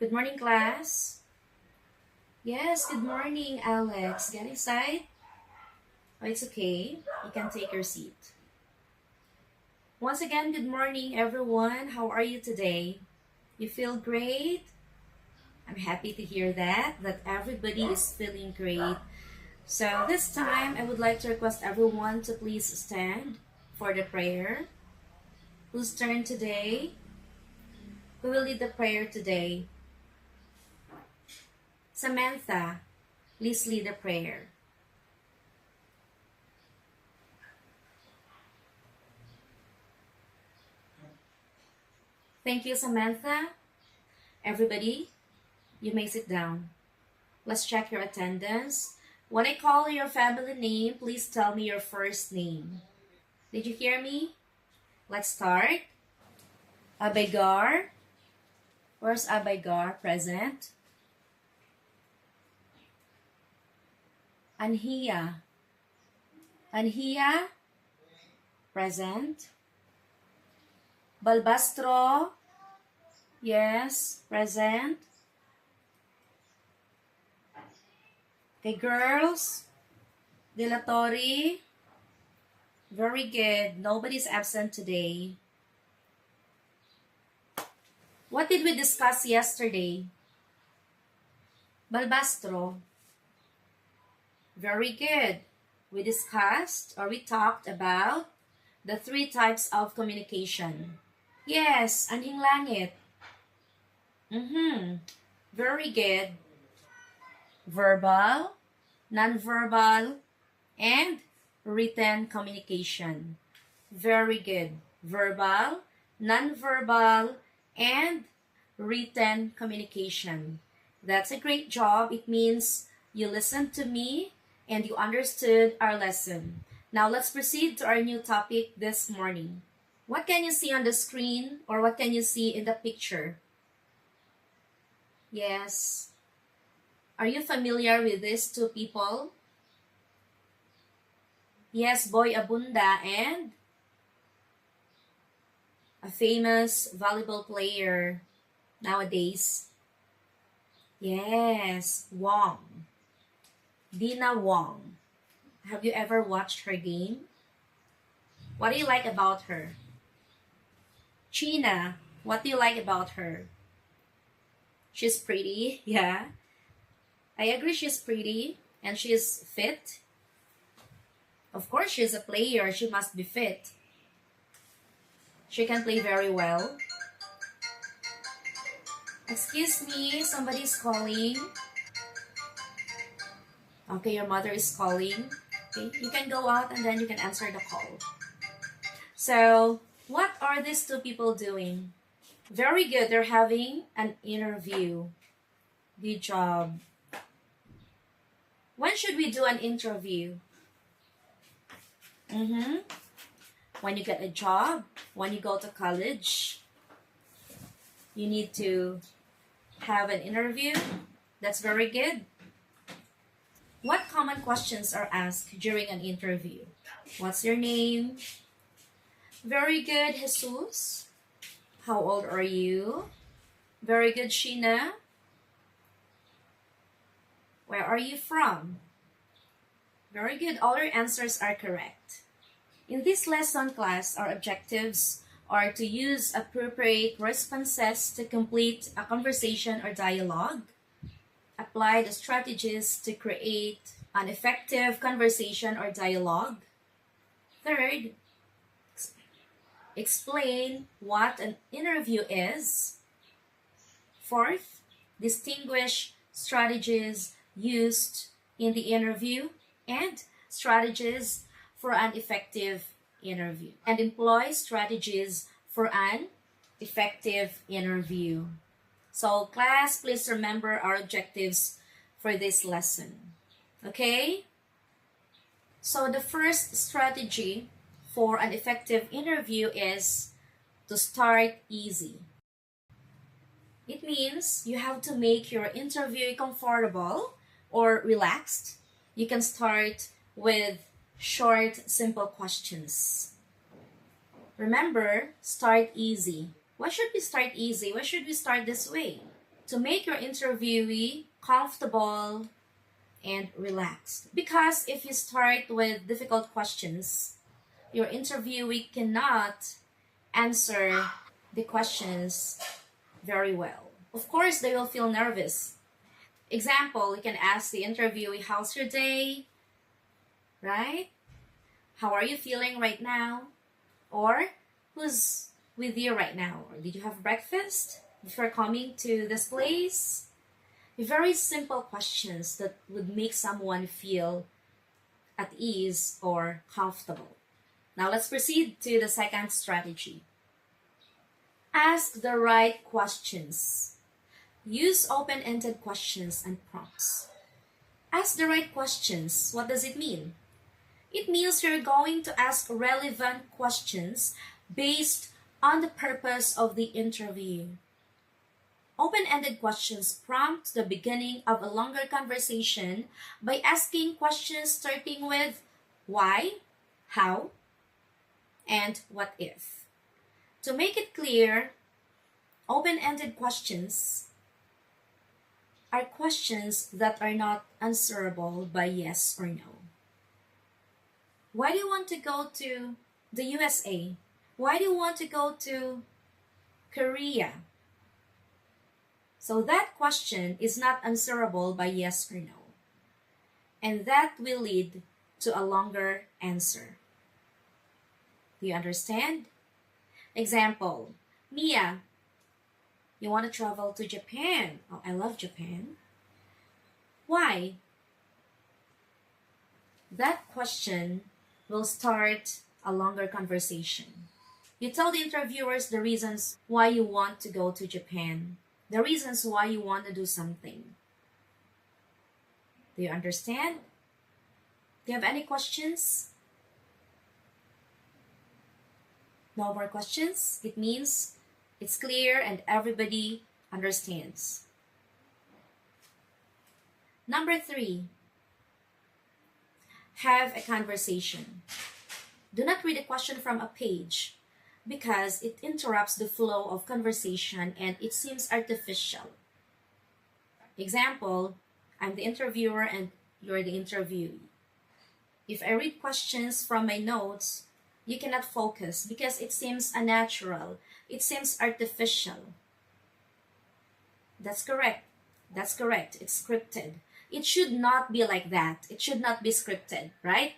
Good morning, class. Yes, good morning, Alex. Get excited? Oh, it's okay. You can take your seat. Once again, good morning, everyone. How are you today? You feel great? I'm happy to hear that everybody is feeling great. So this time, I would like to request everyone to please stand for the prayer. Whose turn today? Who will lead the prayer today? Samantha, please lead the prayer. Thank you, Samantha. Everybody, you may sit down. Let's check your attendance. When I call your family name, please tell me your first name. Did you hear me? Let's start. Abegar. Where's Abegar? Present. Anhia. Anhia. Present. Balbastro. Yes, present. Okay, girls. Dilatori. Very good. Nobody's absent today. What did we discuss yesterday? Balbastro. Very good. We discussed or we talked about the 3 types of communication. Yes, anhing langit. Very good. Verbal, nonverbal, and written communication. Very good. Verbal, nonverbal, and written communication. That's a great job. It means you listened to me and you understood our lesson. Now let's proceed to our new topic this morning. What can you see on the screen or what can you see in the picture? Yes. Are you familiar with these 2 people? Yes, Boy Abunda and a famous volleyball player nowadays. Yes, Wong. Dina Wong. Have you ever watched her game? What do you like about her? China, what do you like about her? She's pretty, yeah. I agree she's pretty and she's fit. Of course, she's a player. She must be fit. She can play very well. Excuse me, somebody's calling. Okay, your mother is calling. Okay, you can go out and then you can answer the call. So, what are these 2 people doing? Very good. They're having an interview. Good job. When should we do an interview? When you get a job, when you go to college, you need to have an interview. That's very good. What common questions are asked during an interview? What's your name? Very good, Jesus. How old are you? Very good, Sheena. Where are you from? Very good. All your answers are correct. In this lesson class, our objectives are to use appropriate responses to complete a conversation or dialogue, apply the strategies to create an effective conversation or dialogue. Third, explain what an interview is. Fourth, distinguish strategies used in the interview and strategies for an effective interview, and employ strategies for an effective interview. So class, please remember our objectives for this lesson. Okay? So the first strategy for an effective interview is to start easy. It means you have to make your interview comfortable or relaxed. You can start with short, simple questions. Remember, start easy. Why should we start easy? Why should we start this way? to make your interviewee comfortable and relaxed. Because if you start with difficult questions, your interviewee cannot answer the questions very well. Of course, they will feel nervous. Example, you can ask the interviewee, how's your day? Right? How are you feeling right now? Or who's with you right now? Or did you have breakfast before coming to this place? Very simple questions that would make someone feel at ease or comfortable. Now let's proceed to the second strategy. Ask the right questions. Use open-ended questions and prompts. Ask the right questions. What does it mean? It means you're going to ask relevant questions based on the purpose of the interview. Open-ended questions prompt the beginning of a longer conversation by asking questions starting with why, how, and what if. To make it clear, open-ended questions are questions that are not answerable by yes or no. Why do you want to go to the USA? Why do you want to go to Korea? So that question is not answerable by yes or no. And that will lead to a longer answer. Do you understand? Example, Mia, you want to travel to Japan. Oh, I love Japan. Why? That question will start a longer conversation. You tell the interviewers the reasons why you want to go to Japan, the reasons why you want to do something. Do you understand? Do you have any questions? No more questions? It means it's clear and everybody understands. Number 3, have a conversation. Do not read a question from a page because it interrupts the flow of conversation and it seems artificial. Example, I'm the interviewer and you're the interviewee. If I read questions from my notes, you cannot focus because it seems unnatural. It seems artificial. That's correct. That's correct. It's scripted. It should not be like that. It should not be scripted, right?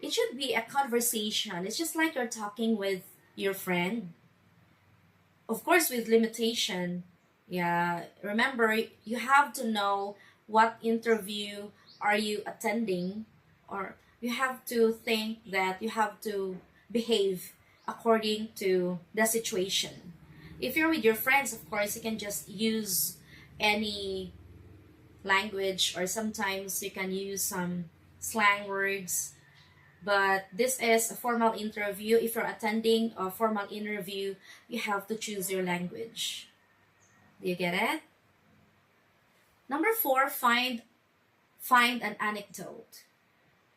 It should be a conversation. It's just like you're talking with your friend. Of course, with limitation. Yeah, remember, you have to know what interview are you attending, or you have to think that you have to behave according to the situation. If you're with your friends, of course, you can just use any language, or sometimes you can use some slang words. But this is a formal interview. If you're attending a formal interview, you have to choose your language. Do you get it? Number 4, find an anecdote.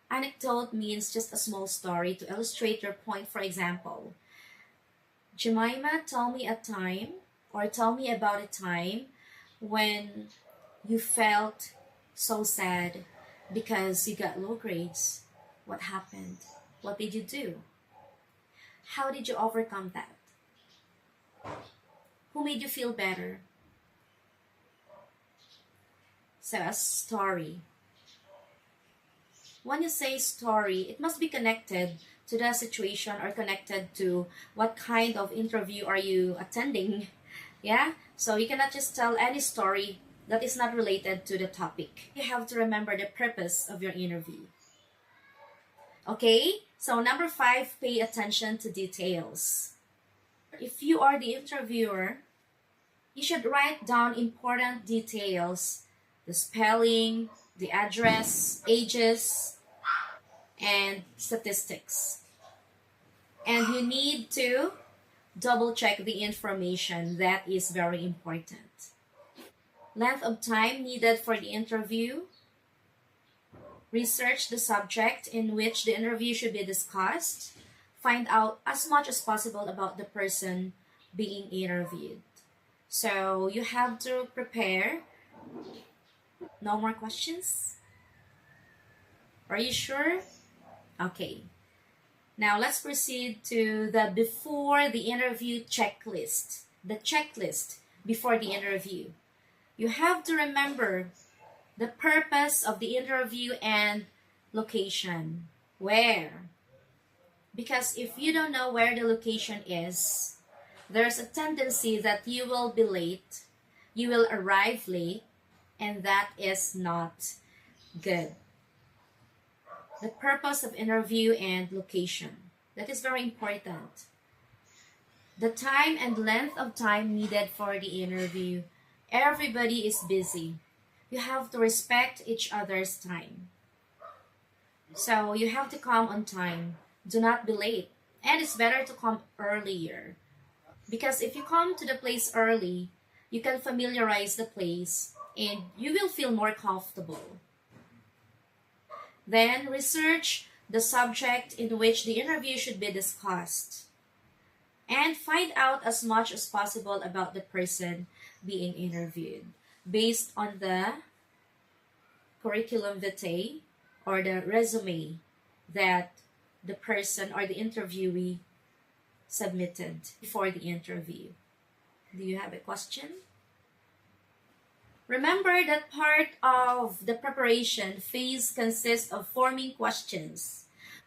Anecdote means just a small story to illustrate your point. For example, Jemima, tell me about a time when you felt so sad because you got low grades. What happened? What did you do? How did you overcome that? Who made you feel better? So a story. When you say story, it must be connected to the situation or connected to what kind of interview are you attending. Yeah? So you cannot just tell any story that is not related to the topic. You have to remember the purpose of your interview. Okay? So number 5, pay attention to details. If you are the interviewer, you should write down important details, the spelling, the address, ages, and statistics. And you need to double check the information. That is very important. Length of time needed for the interview. Research the subject in which the interview should be discussed. Find out as much as possible about the person being interviewed. So you have to prepare. No more questions? Are you sure? Okay. Now let's proceed to the before the interview checklist. The checklist before the interview. You have to remember the purpose of the interview and location. Where? Because if you don't know where the location is, there's a tendency that you will be late, you will arrive late, and that is not good. The purpose of interview and location. That is very important. The time and length of time needed for the interview. Everybody is busy. You have to respect each other's time. So you have to come on time. Do not be late. And it's better to come earlier. Because if you come to the place early, you can familiarize the place and you will feel more comfortable. Then research the subject in which the interview should be discussed. And find out as much as possible about the person being interviewed based on the curriculum vitae or the resume that the person or the interviewee submitted before the interview. Do you have a question? Remember that part of the preparation phase consists of forming questions.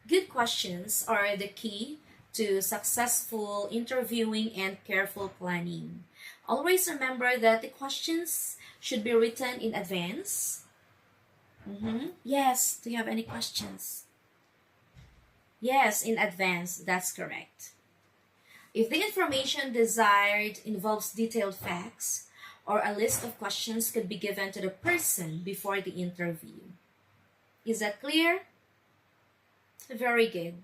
Good questions are the key to successful interviewing and careful planning. Always remember that the questions should be written in advance. Yes, do you have any questions? Yes, in advance, that's correct. If the information desired involves detailed facts, or a list of questions could be given to the person before the interview. Is that clear? Very good.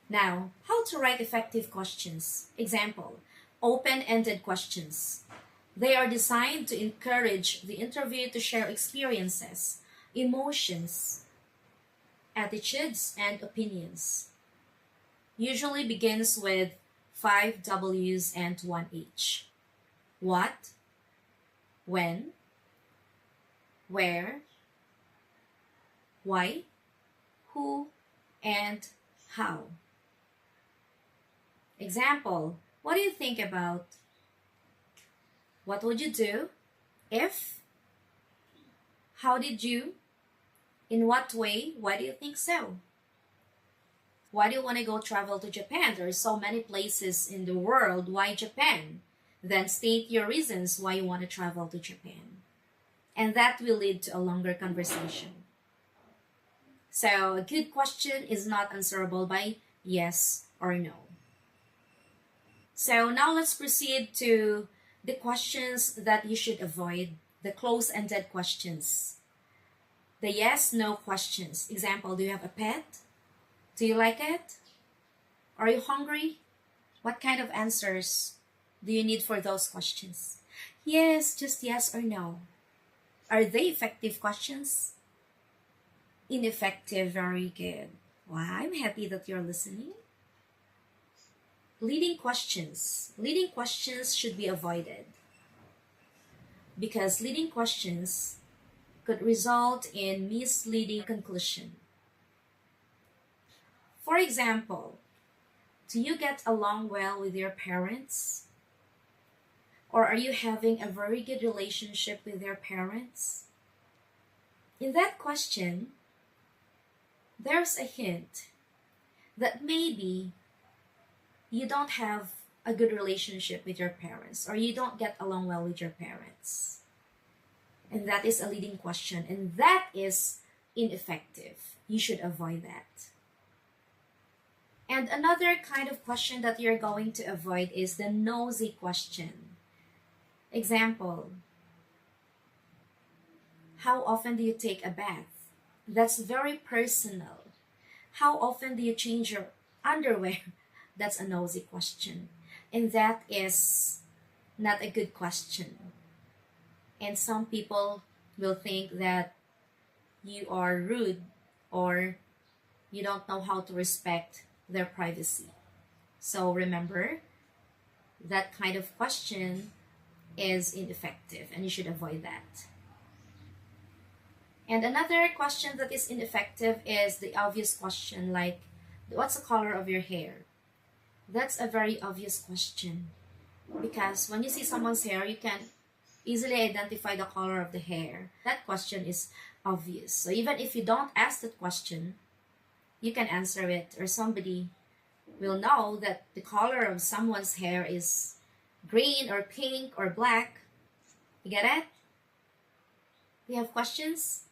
Now, how to write effective questions. Example, open-ended questions. They are designed to encourage the interviewer to share experiences, emotions, attitudes, and opinions. Usually begins with 5 W's and 1 H. What, when, where, why, who, and how. Example, what do you think about? What would you do if? How did you? In what way? Why do you think so? Why do you want to go travel to Japan? There are so many places in the world. Why Japan? Then state your reasons why you want to travel to Japan. And that will lead to a longer conversation. So a good question is not answerable by yes or no. So now let's proceed to the questions that you should avoid, the close-ended questions. The yes-no questions. Example, do you have a pet? Do you like it? Are you hungry? What kind of answers do you need for those questions? Yes, just yes or no. Are they effective questions? Ineffective, very good. Wow, I'm happy that you're listening. Leading questions. Leading questions should be avoided because leading questions could result in misleading conclusion. For example, do you get along well with your parents? Or are you having a very good relationship with your parents? In that question, there's a hint that maybe you don't have a good relationship with your parents or you don't get along well with your parents. And that is a leading question, and that is ineffective. You should avoid that. And another kind of question that you're going to avoid is the nosy question. Example, how often do you take a bath? That's very personal. How often do you change your underwear? That's a nosy question. And that is not a good question. And some people will think that you are rude or you don't know how to respect their privacy. So remember, that kind of question is ineffective, and you should avoid that. And another question that is ineffective is the obvious question like, what's the color of your hair? That's a very obvious question, because when you see someone's hair, you can easily identify the color of the hair. That question is obvious. So even if you don't ask that question, you can answer it, or somebody will know that the color of someone's hair is green or pink or black. You get it? Do you have questions?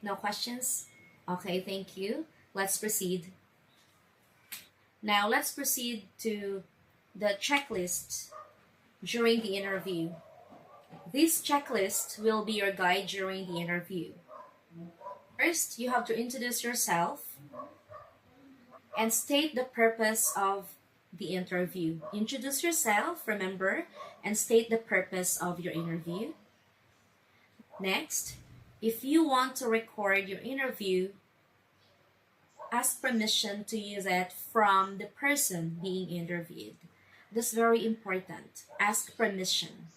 No questions? Okay, thank you. Let's proceed. Now let's proceed to the checklist during the interview. This checklist will be your guide during the interview. First, you have to introduce yourself and state the purpose of the interview. Introduce yourself, remember, and state the purpose of your interview. Next, if you want to record your interview, ask permission to use it from the person being interviewed. That's very important. Ask permission.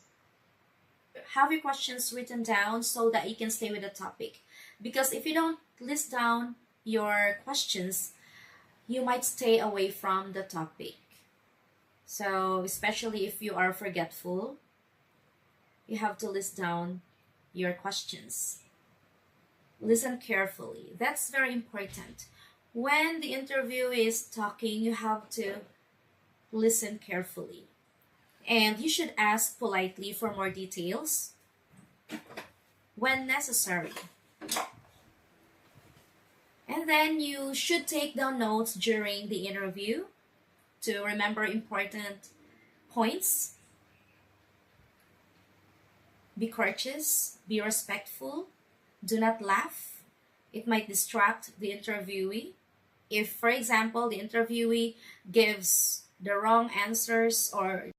Have your questions written down so that you can stay with the topic. Because if you don't list down your questions, you might stay away from the topic. So, especially if you are forgetful, you have to list down your questions. Listen carefully. That's very important. When the interviewer is talking, you have to listen carefully. And you should ask politely for more details when necessary. And then you should take down notes during the interview to remember important points. Be courteous, be respectful, do not laugh. It might distract the interviewee. If, for example, the interviewee gives the wrong answers or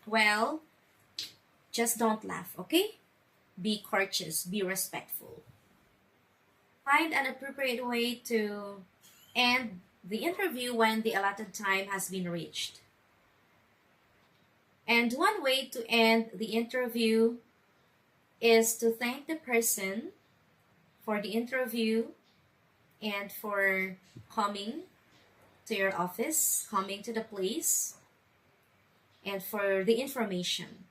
well, just don't laugh, okay? Be courteous, be respectful. Find an appropriate way to end the interview when the allotted time has been reached. And one way to end the interview is to thank the person for the interview and for coming to your office, coming to the place, and for the information.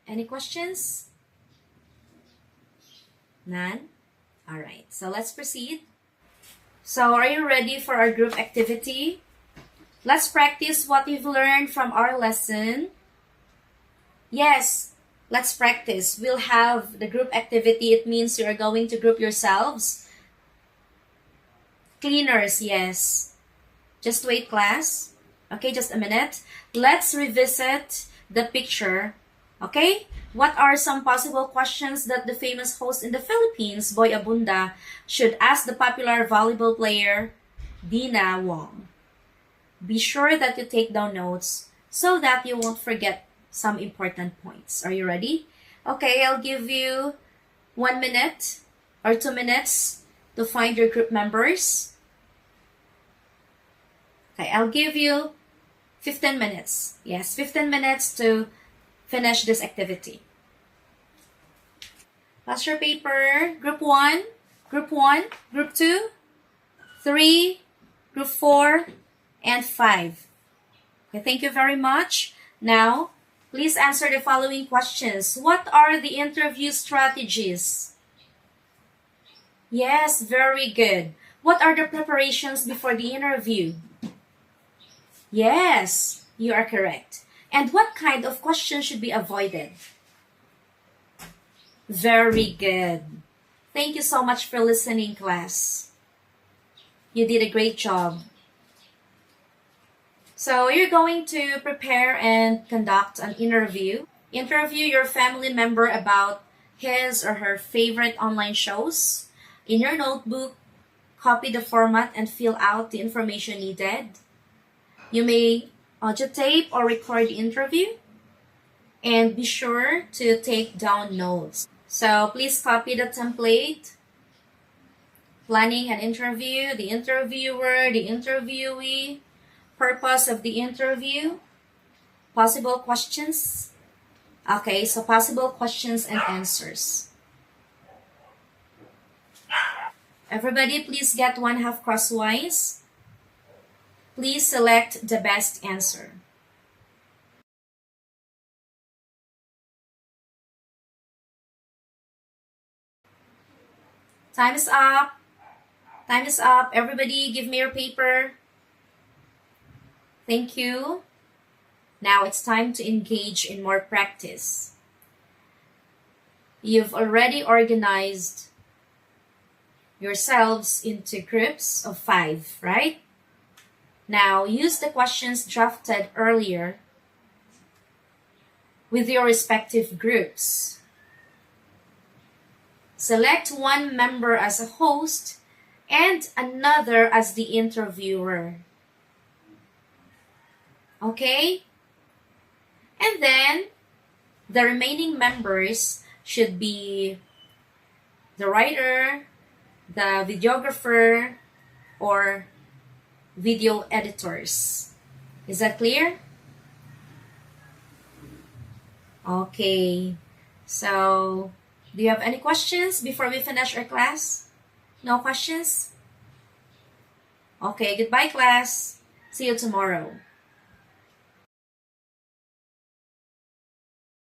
Any questions? None? All right, so let's proceed. So are you ready for our group activity? Let's practice what you've learned from our lesson. Yes, let's practice. We'll have the group activity. It means you are going to group yourselves. Cleaners, yes. Just wait, class. Okay, just a minute. Let's revisit the picture. Okay? What are some possible questions that the famous host in the Philippines, Boy Abunda, should ask the popular volleyball player, Dina Wong? Be sure that you take down notes so that you won't forget some important points. Are you ready? Okay, I'll give you 1 minute or 2 minutes to find your group members. Okay, I'll give you 15 minutes. Yes, 15 minutes to finish this activity. Pass your paper. Group 1, Group 1, Group 2, 3, Group 4, and 5. Okay, thank you very much. Now, please answer the following questions. What are the interview strategies? Yes, very good. What are the preparations before the interview? Yes, you are correct. And what kind of questions should be avoided? Very good. Thank you so much for listening, class. You did a great job. So you're going to prepare and conduct an interview. Interview your family member about his or her favorite online shows. In your notebook, copy the format and fill out the information needed. You may audio tape or record the interview. And be sure to take down notes. So please copy the template. Planning an interview, the interviewer, the interviewee, purpose of the interview, possible questions. Okay, so possible questions and answers. Everybody, please get 1/2 crosswise. Please select the best answer. Time is up. Time is up. Everybody, give me your paper. Thank you. Now it's time to engage in more practice. You've already organized yourselves into groups of 5, right? Now use the questions drafted earlier with your respective groups. Select one member as a host and another as the interviewer. Okay? And then the remaining members should be the writer, the videographer, or video editors. Is that clear? Okay. So, do you have any questions before we finish our class? No questions? Okay, goodbye class. See you tomorrow.